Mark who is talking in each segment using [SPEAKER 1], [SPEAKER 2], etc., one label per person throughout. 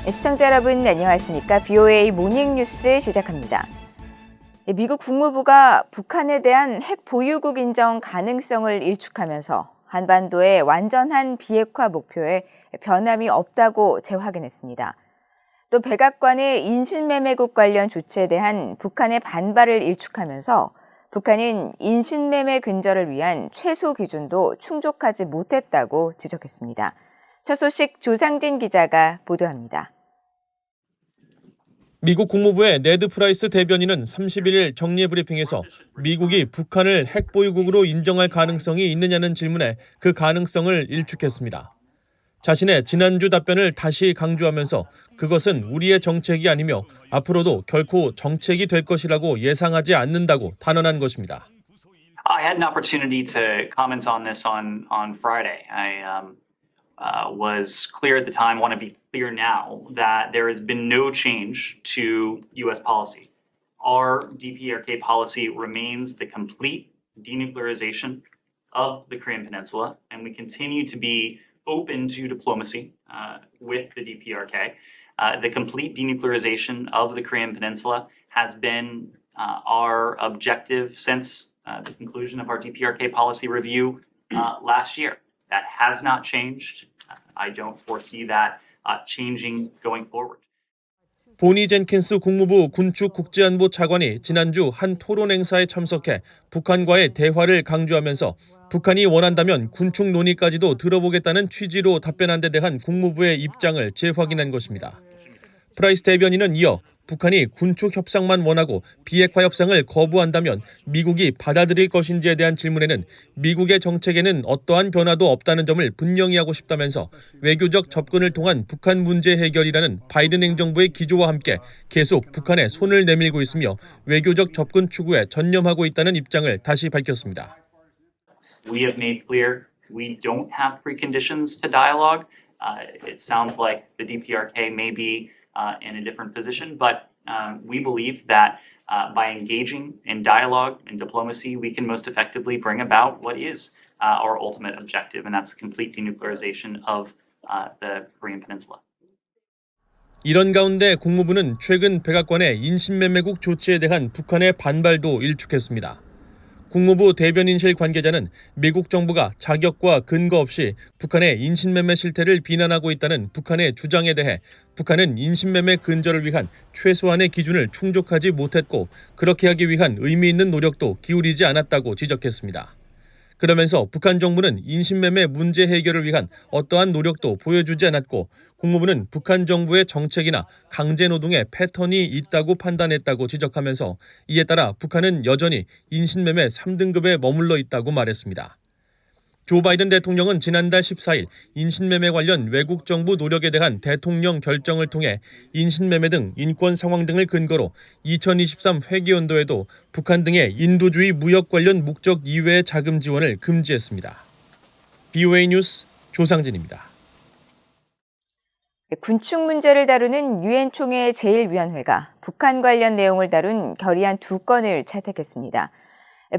[SPEAKER 1] 시청자 여러분 안녕하십니까? VOA 모닝뉴스 시작합니다. 미국 국무부가 북한에 대한 핵 보유국 인정 가능성을 일축하면서 한반도의 완전한 비핵화 목표에 변함이 없다고 재확인했습니다. 또 백악관의 인신매매국 관련 조치에 대한 북한의 반발을 일축하면서 북한은 인신매매 근절을 위한 최소 기준도 충족하지 못했다고 지적했습니다. 첫 소식 조상진 기자가 보도합니다.
[SPEAKER 2] 미국 국무부의 네드 프라이스 대변인은 31일 정례 브리핑에서 미국이 북한을 핵 보유국으로 인정할 가능성이 있느냐는 질문에 그 가능성을 일축했습니다. 자신의 지난주 답변을 다시 강조하면서 그것은 우리의 정책이 아니며 앞으로도 결코 정책이 될 것이라고 예상하지 않는다고 단언한 것입니다.
[SPEAKER 3] I had an opportunity to comment on this on Friday. I was clear at the time, want to be clear now, that there has been no change to U.S. policy. Our DPRK policy remains the complete denuclearization of the Korean Peninsula, and we continue to be open to diplomacy with the DPRK. The complete denuclearization of the Korean Peninsula has been our objective since the conclusion of our DPRK policy review last year. That has not changed. I don't foresee that changing going forward.
[SPEAKER 2] 보니 젠킨스 국무부 군축국제안보 차관이 지난주 한 토론 행사에 참석해 북한과의 대화를 강조하면서 북한이 원한다면 군축 논의까지도 들어보겠다는 취지로 답변한 데 대한 국무부의 입장을 재확인한 것입니다. 프라이스 대변인은 이어 북한이 군축 협상만 원하고 비핵화 협상을 거부한다면 미국이 받아들일 것인지에 대한 질문에는 미국의 정책에는 어떠한 변화도 없다는 점을 분명히 하고 싶다면서 외교적 접근을 통한 북한 문제 해결이라는 바이든 행정부의 기조와 함께 계속 북한에 손을 내밀고 있으며 외교적 접근 추구에 전념하고 있다는 입장을 다시 밝혔습니다.
[SPEAKER 3] We have made clear we don't have preconditions to dialogue. It sounds like the DPRK may be in a different position, but we believe that by engaging in dialogue and diplomacy, we can most effectively bring about what is our ultimate objective, and that's complete denuclearization of the Korean Peninsula.
[SPEAKER 2] 이런 가운데 국무부는 최근 백악관의 인신매매국 조치에 대한 북한의 반발도 일축했습니다. 국무부 대변인실 관계자는 미국 정부가 자격과 근거 없이 북한의 인신매매 실태를 비난하고 있다는 북한의 주장에 대해 북한은 인신매매 근절을 위한 최소한의 기준을 충족하지 못했고 그렇게 하기 위한 의미 있는 노력도 기울이지 않았다고 지적했습니다. 그러면서 북한 정부는 인신매매 문제 해결을 위한 어떠한 노력도 보여주지 않았고 국무부는 북한 정부의 정책이나 강제노동의 패턴이 있다고 판단했다고 지적하면서 이에 따라 북한은 여전히 인신매매 3등급에 머물러 있다고 말했습니다. 조 바이든 대통령은 지난달 14일 인신매매 관련 외국 정부 노력에 대한 대통령 결정을 통해 인신매매 등 인권 상황 등을 근거로 2023 회계연도에도 북한 등의 인도주의 무역 관련 목적 이외의 자금 지원을 금지했습니다. VOA 뉴스 조상진입니다.
[SPEAKER 1] 군축 문제를 다루는 유엔 총회 제1위원회가 북한 관련 내용을 다룬 결의안 2건을 채택했습니다.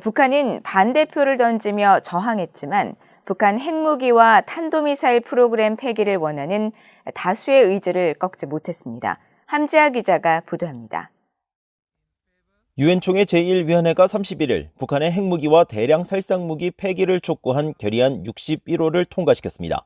[SPEAKER 1] 북한은 반대표를 던지며 저항했지만 북한 핵무기와 탄도미사일 프로그램 폐기를 원하는 다수의 의지를 꺾지 못했습니다. 함지아 기자가 보도합니다.
[SPEAKER 4] 유엔 총회 제1위원회가 31일 북한의 핵무기와 대량 살상무기 폐기를 촉구한 결의안 61호를 통과시켰습니다.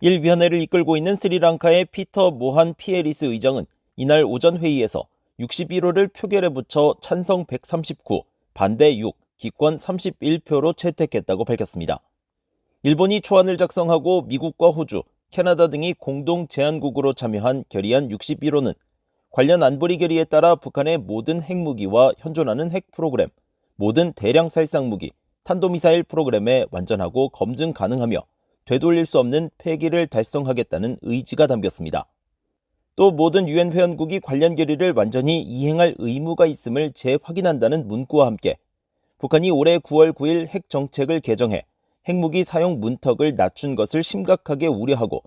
[SPEAKER 4] 1위원회를 이끌고 있는 스리랑카의 피터 모한 피에리스 의장은 이날 오전 회의에서 61호를 표결에 붙여 찬성 139, 반대 6, 기권 31표로 채택했다고 밝혔습니다. 일본이 초안을 작성하고 미국과 호주, 캐나다 등이 공동 제안국으로 참여한 결의안 61호는 관련 안보리 결의에 따라 북한의 모든 핵무기와 현존하는 핵 프로그램, 모든 대량 살상무기, 탄도미사일 프로그램에 완전하고 검증 가능하며 되돌릴 수 없는 폐기를 달성하겠다는 의지가 담겼습니다. 또 모든 유엔 회원국이 관련 결의를 완전히 이행할 의무가 있음을 재확인한다는 문구와 함께 북한이 올해 9월 9일 핵 정책을 개정해 핵무기 사용 문턱을 낮춘 것을 심각하게 우려하고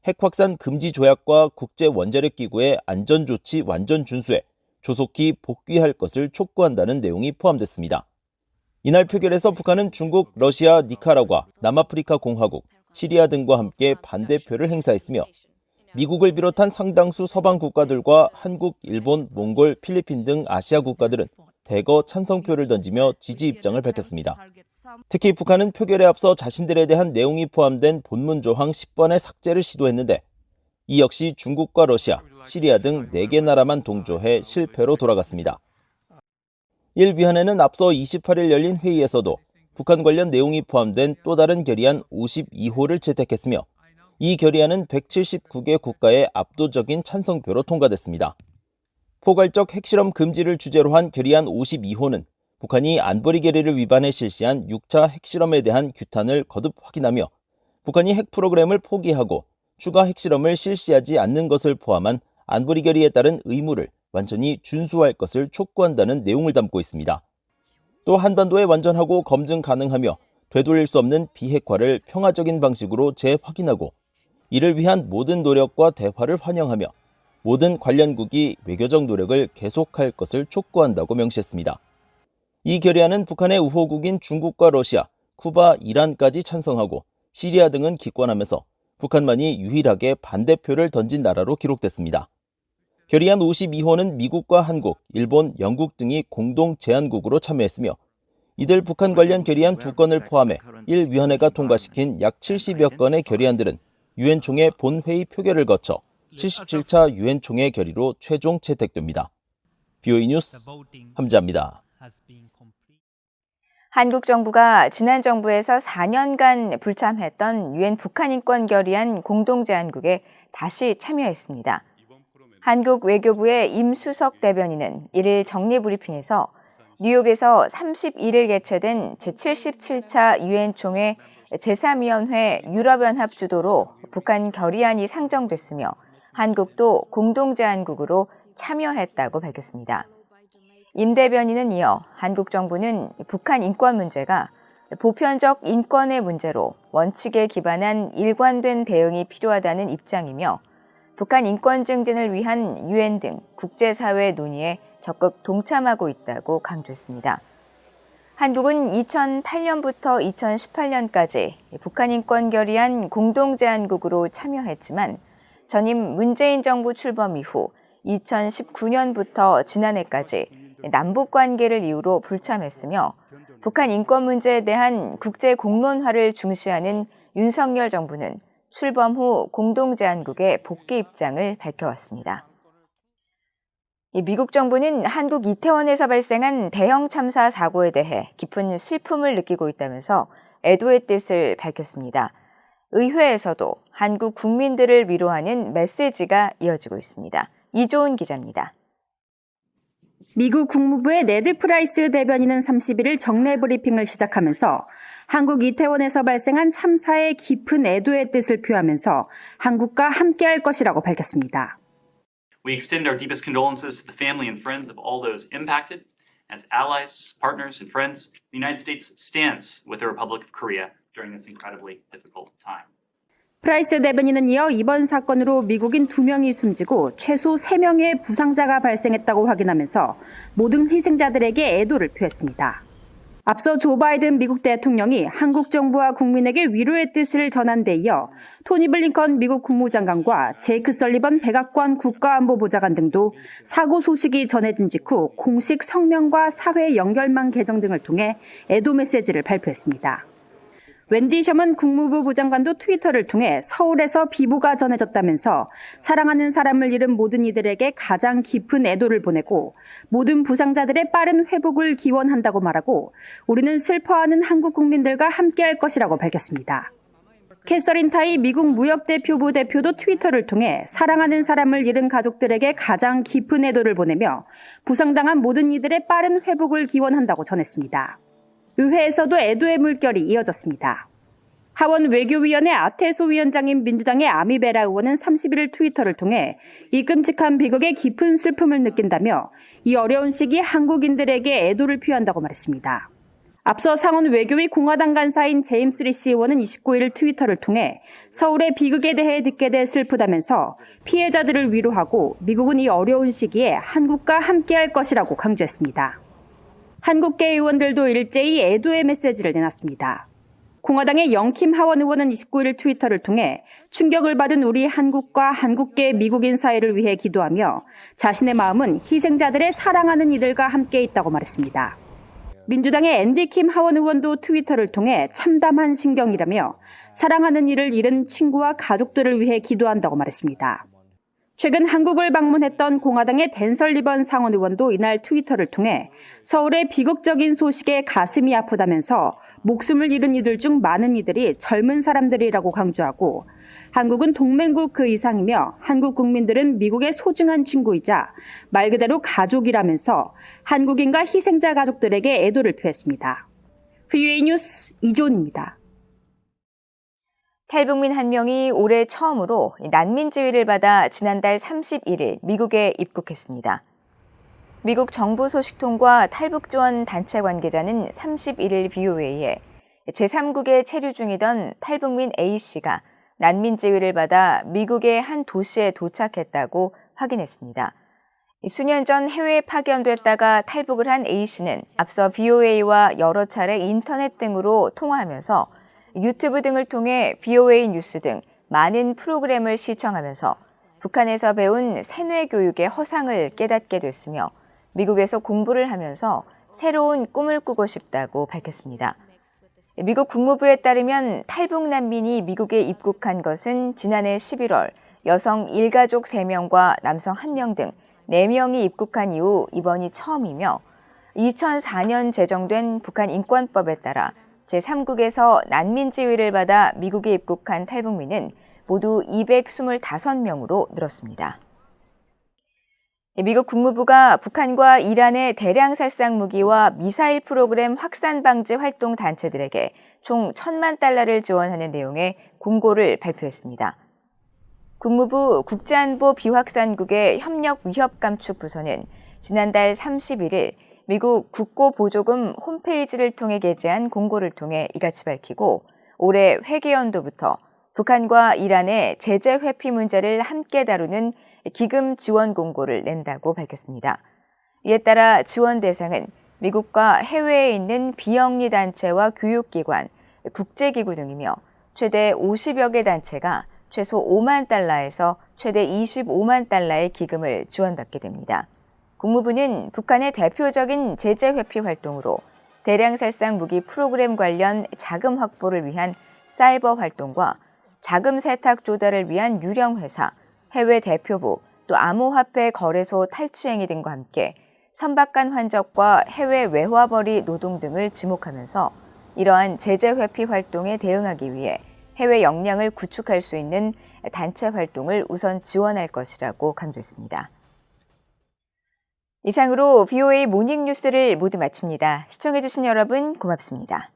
[SPEAKER 4] 핵 확산 금지 조약과 국제 원자력 기구의 안전 조치 완전 준수에 조속히 복귀할 것을 촉구한다는 내용이 포함됐습니다. 이날 표결에서 북한은 중국, 러시아, 니카라과, 남아프리카 공화국, 시리아 등과 함께 반대표를 행사했으며 미국을 비롯한 상당수 서방 국가들과 한국, 일본, 몽골, 필리핀 등 아시아 국가들은 대거 찬성표를 던지며 지지 입장을 밝혔습니다. 특히 북한은 표결에 앞서 자신들에 대한 내용이 포함된 본문 조항 10번의 삭제를 시도했는데 이 역시 중국과 러시아, 시리아 등 4개 나라만 동조해 실패로 돌아갔습니다. 1위원회는 앞서 28일 열린 회의에서도 북한 관련 내용이 포함된 또 다른 결의안 52호를 채택했으며 이 결의안은 179개 국가의 압도적인 찬성표로 통과됐습니다. 포괄적 핵실험 금지를 주제로 한 결의안 52호는 북한이 안보리 결의를 위반해 실시한 6차 핵실험에 대한 규탄을 거듭 확인하며 북한이 핵 프로그램을 포기하고 추가 핵실험을 실시하지 않는 것을 포함한 안보리 결의에 따른 의무를 완전히 준수할 것을 촉구한다는 내용을 담고 있습니다. 또 한반도에 완전하고 검증 가능하며 되돌릴 수 없는 비핵화를 평화적인 방식으로 재확인하고 이를 위한 모든 노력과 대화를 환영하며 모든 관련국이 외교적 노력을 계속할 것을 촉구한다고 명시했습니다. 이 결의안은 북한의 우호국인 중국과 러시아, 쿠바, 이란까지 찬성하고 시리아 등은 기권하면서 북한만이 유일하게 반대표를 던진 나라로 기록됐습니다. 결의안 52호는 미국과 한국, 일본, 영국 등이 공동 제안국으로 참여했으며 이들 북한 관련 결의안 2건을 포함해 1위원회가 통과시킨 약 70여 건의 결의안들은 유엔 총회 본회의 표결을 거쳐 77차 유엔 총회 결의로 최종 채택됩니다. BOE 뉴스 함지아입니다.
[SPEAKER 1] 한국 정부가 지난 정부에서 4년간 불참했던 유엔 북한 인권 결의안 공동제안국에 다시 참여했습니다. 한국 외교부의 임수석 대변인은 1일 정례브리핑에서 뉴욕에서 31일 개최된 제77차 유엔 총회 제3위원회 유럽연합 주도로 북한 결의안이 상정됐으며 한국도 공동제안국으로 참여했다고 밝혔습니다. 임 대변인은 이어 한국 정부는 북한 인권 문제가 보편적 인권의 문제로 원칙에 기반한 일관된 대응이 필요하다는 입장이며 북한 인권 증진을 위한 유엔 등 국제사회 논의에 적극 동참하고 있다고 강조했습니다. 한국은 2008년부터 2018년까지 북한 인권 결의안 공동제안국으로 참여했지만 전임 문재인 정부 출범 이후 2019년부터 지난해까지 남북 관계를 이유로 불참했으며 북한 인권 문제에 대한 국제 공론화를 중시하는 윤석열 정부는 출범 후 공동제안국의 복귀 입장을 밝혀왔습니다. 미국 정부는 한국 이태원에서 발생한 대형 참사 사고에 대해 깊은 슬픔을 느끼고 있다면서 애도의 뜻을 밝혔습니다. 의회에서도 한국 국민들을 위로하는 메시지가 이어지고 있습니다. 이조은 기자입니다.
[SPEAKER 5] 미국 국무부의 네드 프라이스 대변인은 31일 정례 브리핑을 시작하면서 한국 이태원에서 발생한 참사에 깊은 애도의 뜻을 표하면서 한국과 함께할 것이라고 밝혔습니다.
[SPEAKER 3] We extend our deepest condolences to the family and friends of all those impacted. As allies, partners, and friends, the United States stands with the Republic of Korea during this incredibly difficult time.
[SPEAKER 5] 프라이스 대변인은 이어 이번 사건으로 미국인 2명이 숨지고 최소 3명의 부상자가 발생했다고 확인하면서 모든 희생자들에게 애도를 표했습니다. 앞서 조 바이든 미국 대통령이 한국 정부와 국민에게 위로의 뜻을 전한 데 이어 토니 블링컨 미국 국무장관과 제이크 설리번 백악관 국가안보보좌관 등도 사고 소식이 전해진 직후 공식 성명과 사회 연결망 개정 등을 통해 애도 메시지를 발표했습니다. 웬디 셔먼 국무부 부장관도 트위터를 통해 서울에서 비보가 전해졌다면서 사랑하는 사람을 잃은 모든 이들에게 가장 깊은 애도를 보내고 모든 부상자들의 빠른 회복을 기원한다고 말하고 우리는 슬퍼하는 한국 국민들과 함께할 것이라고 밝혔습니다. 캐서린 타이 미국 무역대표부 대표도 트위터를 통해 사랑하는 사람을 잃은 가족들에게 가장 깊은 애도를 보내며 부상당한 모든 이들의 빠른 회복을 기원한다고 전했습니다. 의회에서도 애도의 물결이 이어졌습니다. 하원 외교위원회 아테소 위원장인 민주당의 아미베라 의원은 31일 트위터를 통해 이 끔찍한 비극에 깊은 슬픔을 느낀다며 이 어려운 시기 한국인들에게 애도를 표한다고 말했습니다. 앞서 상원 외교위 공화당 간사인 제임스 리시 의원은 29일 트위터를 통해 서울의 비극에 대해 듣게 돼 슬프다면서 피해자들을 위로하고 미국은 이 어려운 시기에 한국과 함께할 것이라고 강조했습니다. 한국계 의원들도 일제히 애도의 메시지를 내놨습니다. 공화당의 영킴 하원 의원은 29일 트위터를 통해 충격을 받은 우리 한국과 한국계 미국인 사회를 위해 기도하며 자신의 마음은 희생자들의 사랑하는 이들과 함께 있다고 말했습니다. 민주당의 앤디 킴 하원 의원도 트위터를 통해 참담한 심경이라며 사랑하는 이를 잃은 친구와 가족들을 위해 기도한다고 말했습니다. 최근 한국을 방문했던 공화당의 댄 설리번 상원 의원도 이날 트위터를 통해 서울의 비극적인 소식에 가슴이 아프다면서 목숨을 잃은 이들 중 많은 이들이 젊은 사람들이라고 강조하고 한국은 동맹국 그 이상이며 한국 국민들은 미국의 소중한 친구이자 말 그대로 가족이라면서 한국인과 희생자 가족들에게 애도를 표했습니다. VOA 뉴스 이존입니다.
[SPEAKER 1] 탈북민 한 명이 올해 처음으로 난민 지위를 받아 지난달 31일 미국에 입국했습니다. 미국 정부 소식통과 탈북 지원 단체 관계자는 31일 VOA에 제3국에 체류 중이던 탈북민 A씨가 난민 지위를 받아 미국의 한 도시에 도착했다고 확인했습니다. 수년 전 해외에 파견됐다가 탈북을 한 A씨는 앞서 VOA와 여러 차례 인터넷 등으로 통화하면서 유튜브 등을 통해 VOA 뉴스 등 많은 프로그램을 시청하면서 북한에서 배운 세뇌 교육의 허상을 깨닫게 됐으며 미국에서 공부를 하면서 새로운 꿈을 꾸고 싶다고 밝혔습니다. 미국 국무부에 따르면 탈북 난민이 미국에 입국한 것은 지난해 11월 여성 일가족 3명과 남성 1명 등 4명이 입국한 이후 이번이 처음이며 2004년 제정된 북한 인권법에 따라 제3국에서 난민 지위를 받아 미국에 입국한 탈북민은 모두 225명으로 늘었습니다. 미국 국무부가 북한과 이란의 대량 살상 무기와 미사일 프로그램 확산 방지 활동 단체들에게 총 1,000만 달러를 지원하는 내용의 공고를 발표했습니다. 국무부 국제안보 비확산국의 협력 위협 감축 부서는 지난달 31일 미국 국고보조금 홈페이지를 통해 게재한 공고를 통해 이같이 밝히고 올해 회계연도부터 북한과 이란의 제재 회피 문제를 함께 다루는 기금 지원 공고를 낸다고 밝혔습니다. 이에 따라 지원 대상은 미국과 해외에 있는 비영리 단체와 교육기관, 국제기구 등이며 최대 50여 개 단체가 최소 5만 달러에서 최대 25만 달러의 기금을 지원받게 됩니다. 국무부는 북한의 대표적인 제재 회피 활동으로 대량 살상 무기 프로그램 관련 자금 확보를 위한 사이버 활동과 자금 세탁 조달을 위한 유령 회사, 해외 대표부, 또 암호화폐 거래소 탈취 행위 등과 함께 선박간 환적과 해외 외화벌이 노동 등을 지목하면서 이러한 제재 회피 활동에 대응하기 위해 해외 역량을 구축할 수 있는 단체 활동을 우선 지원할 것이라고 강조했습니다. 이상으로 VOA 모닝 뉴스를 모두 마칩니다. 시청해주신 여러분 고맙습니다.